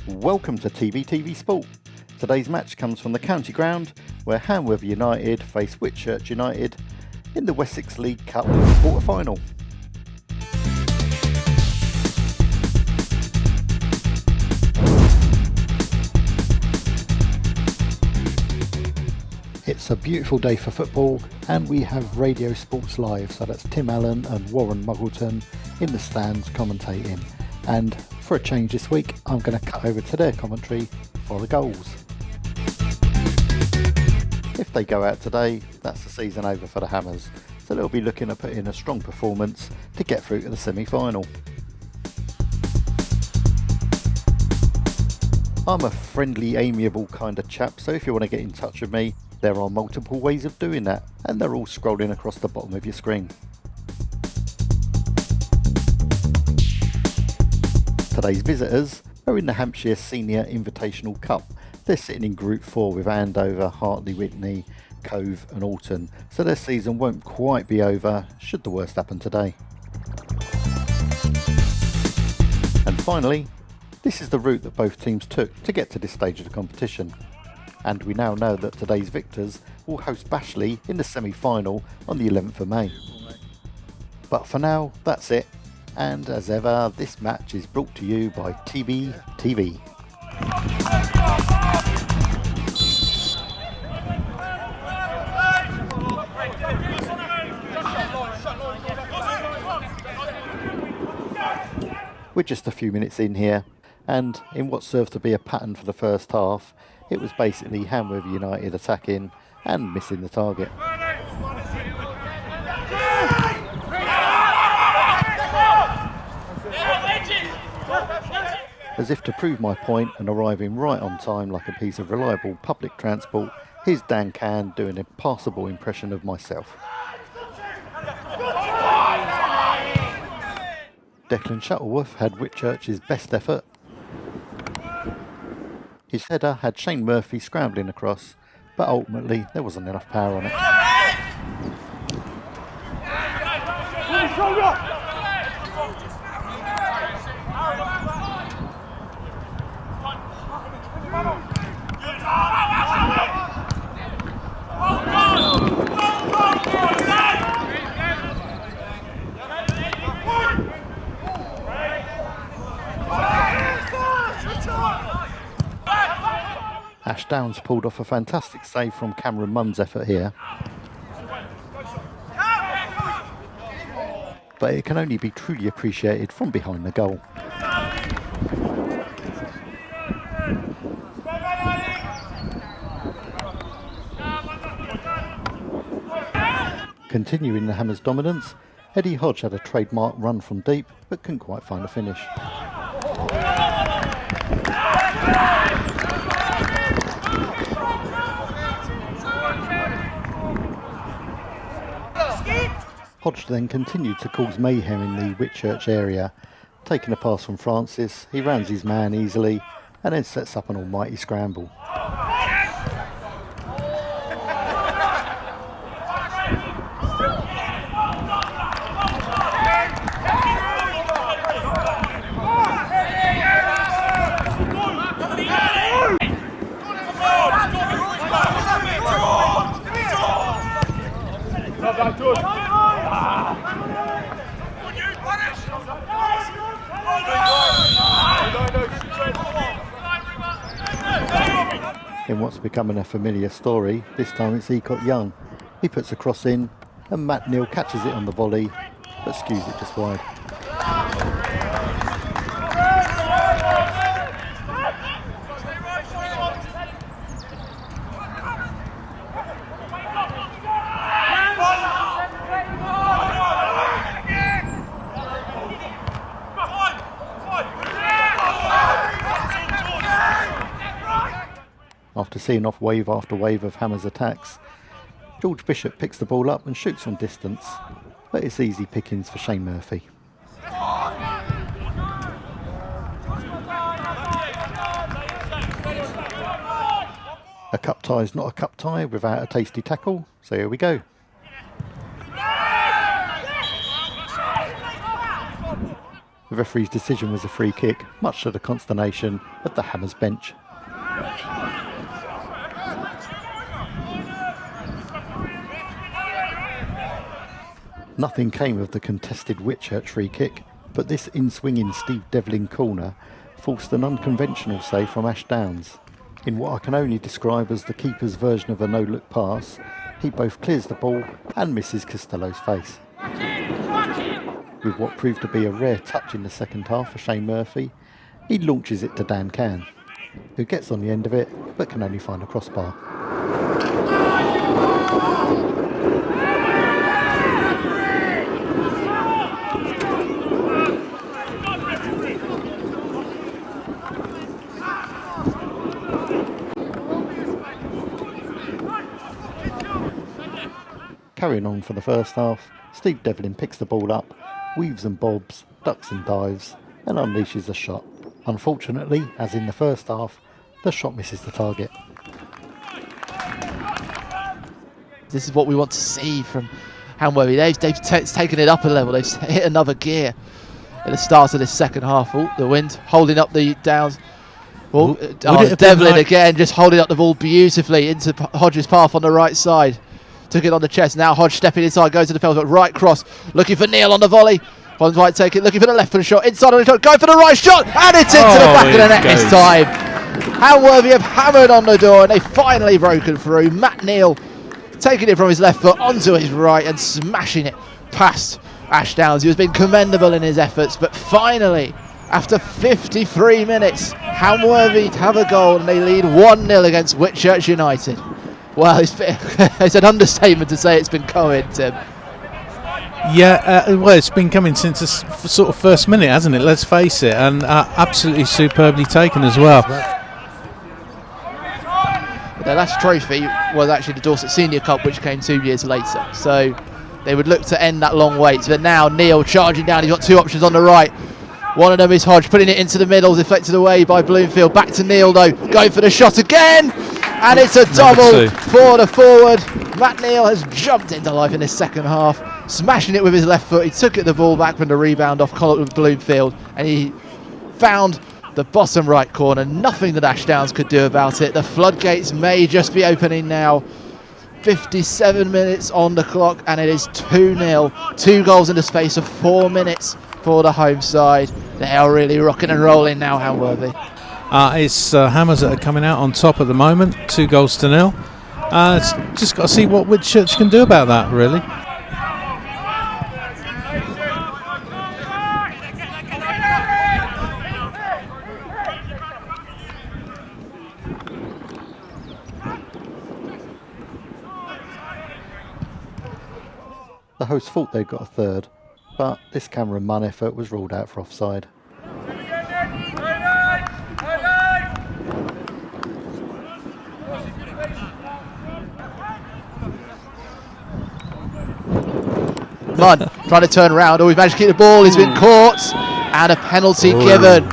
Welcome to TBTVSport. Today's match comes from the county ground where Hamworthy United face Whitchurch United in the Wessex League Cup quarter-final. It's a beautiful day for football and we have Radio Sports Live, so that's Tim Allen and Warren Muggleton in the stands commentating. And for a change this week, I'm going to cut over to their commentary for the goals. If they go out today, that's the season over for the Hammers, so they'll be looking to put in a strong performance to get through to the semi-final. I'm a friendly, amiable kind of chap, so if you want to get in touch with me, there are multiple ways of doing that, and they're all scrolling across the bottom of your screen. Today's visitors are in the Hampshire Senior Invitational Cup. They're sitting in Group 4 with Andover, Hartley, Witney, Cove and Alton, so their season won't quite be over should the worst happen today. And finally, this is the route that both teams took to get to this stage of the competition. And we now know that today's victors will host Bashley in the semi-final on the 11th of May. But for now, that's it. And as ever, this match is brought to you by TBTV. We're just a few minutes in here, and in what served to be a pattern for the first half, it was basically Hamworthy United attacking and missing the target. As if to prove my point and arriving right on time like a piece of reliable public transport, here's Dan Can doing a passable impression of myself. Declan Shuttleworth had Whitchurch's best effort. His header had Shane Murphy scrambling across, but ultimately there wasn't enough power on it. Ash Downs pulled off a fantastic save from Cameron Munn's effort here. But it can only be truly appreciated from behind the goal. Continuing the Hammers' dominance, Eddie Hodge had a trademark run from deep but couldn't quite find a finish. Hodge then continued to cause mayhem in the Whitchurch area. Taking a pass from Francis, he rounds his man easily and then sets up an almighty scramble. In what's becoming a familiar story, this time it's Ecott Young. He puts a cross in and Matt Neal catches it on the volley but skews it just wide. After seeing off wave after wave of Hammers attacks, George Bishop picks the ball up and shoots from distance, but it's easy pickings for Shane Murphy. A cup tie is not a cup tie without a tasty tackle, so here we go. The referee's decision was a free kick, much to the consternation of the Hammers bench. Nothing came of the contested Whitchurch free kick, but this in-swinging Steve Devlin corner forced an unconventional save from Ash Downs. In what I can only describe as the keeper's version of a no-look pass, he both clears the ball and misses Costello's face. With what proved to be a rare touch in the second half for Shane Murphy, he launches it to Dan Cann, who gets on the end of it but can only find a crossbar. Carrying on for the first half, Steve Devlin picks the ball up, weaves and bobs, ducks and dives, and unleashes a shot. Unfortunately, as in the first half, the shot misses the target. This is what we want to see from Hamworthy. They've taken it up a level. They've hit another gear at the start of this second half. Oh, the wind holding up the Downs. Devlin again, just holding up the ball beautifully into Hodge's path on the right side. Took it on the chest. Now Hodge stepping inside, goes to the field, right cross, looking for Neil on the volley. Hodge might take it, looking for the left foot shot, inside on the shot, going for the right shot, and it's into the back of the net this time. Hamworthy have hammered on the door, and they've finally broken through. Matt Neal taking it from his left foot onto his right and smashing it past Ash Downs, who has been commendable in his efforts, but finally, after 53 minutes, Hamworthy have a goal and they lead 1-0 against Whitchurch United. Well, it's an understatement to say it's been coming, Tim. Yeah, well, it's been coming since the sort of first minute, hasn't it? Let's face it, and absolutely superbly taken as well. Their last trophy was actually the Dorset Senior Cup, which came 2 years later. So they would look to end that long wait. But now Neil charging down. He's got two options on the right. One of them is Hodge, putting it into the middle, deflected away by Bloomfield. Back to Neil though, going for the shot again, and it's a double for the forward. Matt Neal has jumped into life in this second half, smashing it with his left foot. He took the ball back from the rebound off Bloomfield, and he found the bottom right corner. Nothing that Ash Downs could do about it. The floodgates may just be opening now. 57 minutes on the clock, and it is 2-0. 2 goals in the space of 4 minutes for the home side. They are really rocking and rolling now, Hamworthy. It's Hammers that are coming out on top at the moment, 2-0. It's just got to see what Whitchurch can do about that, really. The hosts thought they'd got a third, but this Cameron Munn effort was ruled out for offside. Munn trying to turn around. Oh, he's managed to keep the ball. He's been caught, and a penalty given.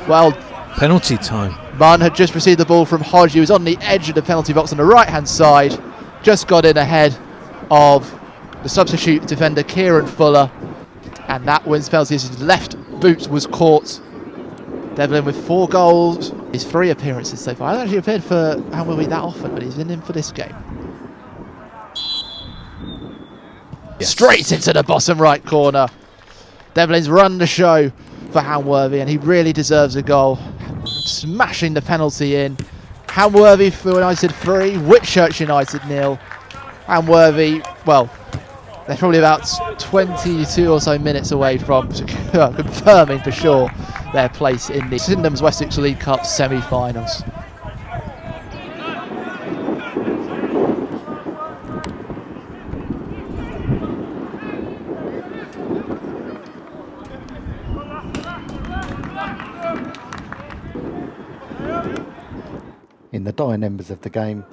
Well, penalty time. Munn had just received the ball from Hodge. He was on the edge of the penalty box on the right-hand side. Just got in ahead of the substitute defender Kieran Fuller, and that wins penalties. His left boot was caught. Devlin with 4 goals, his 3 appearances so far. I haven't actually appeared for Hamworthy that often, but he's been in for this game. Yes. Straight into the bottom right corner. Devlin's run the show for Hamworthy, and he really deserves a goal. Smashing the penalty in. Hamworthy for United 3, Whitchurch United 0. Hamworthy, well, they're probably about 22 or so minutes away from confirming for sure their place in the Syndham's Wessex League Cup semi-finals. In the dying embers of the game,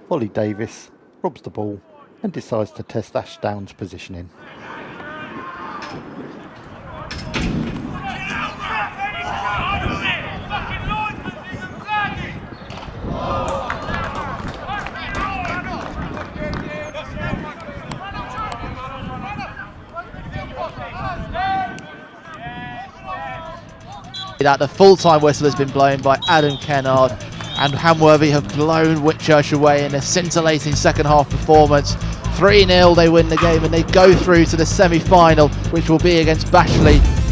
Ollie Davis robs the ball and decides to test Ash Downs' positioning. That the full-time whistle has been blown by Adam Kennard, and Hamworthy have blown Whitchurch away in a scintillating second half performance. 3-0 they win the game and they go through to the semi-final, which will be against Bashley